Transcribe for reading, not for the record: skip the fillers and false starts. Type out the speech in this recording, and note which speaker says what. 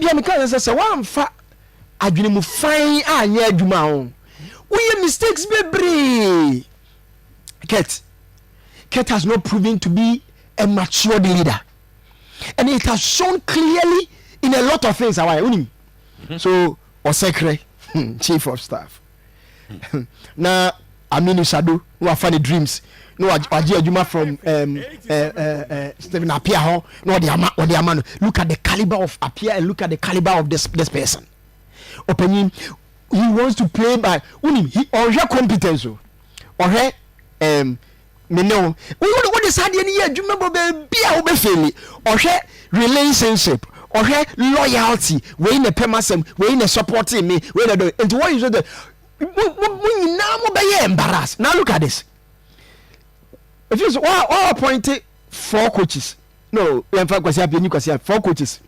Speaker 1: bia me kan say one fa adwene mu fine anya adwuma ho we mistakes bebre Ket has not proven to be a matured leader, and it has shown clearly in a lot of things. So Osekre, chief of staff. Now Aminu Sado, who are funny dreams. No, Ajuma from Stephen Apia. No, the Amano. Look at the caliber of Apia and look at the caliber of this person. Opening, he wants to play by he or her competence or her me know what is hard any year. Do you remember be a obefeli or her relationship or her loyalty? We in a permasem, we in a supporting me. We in a and what is the when now be embarrassed. Now look at this. If you all appointed 4 coaches. No, in fact, 4 coaches.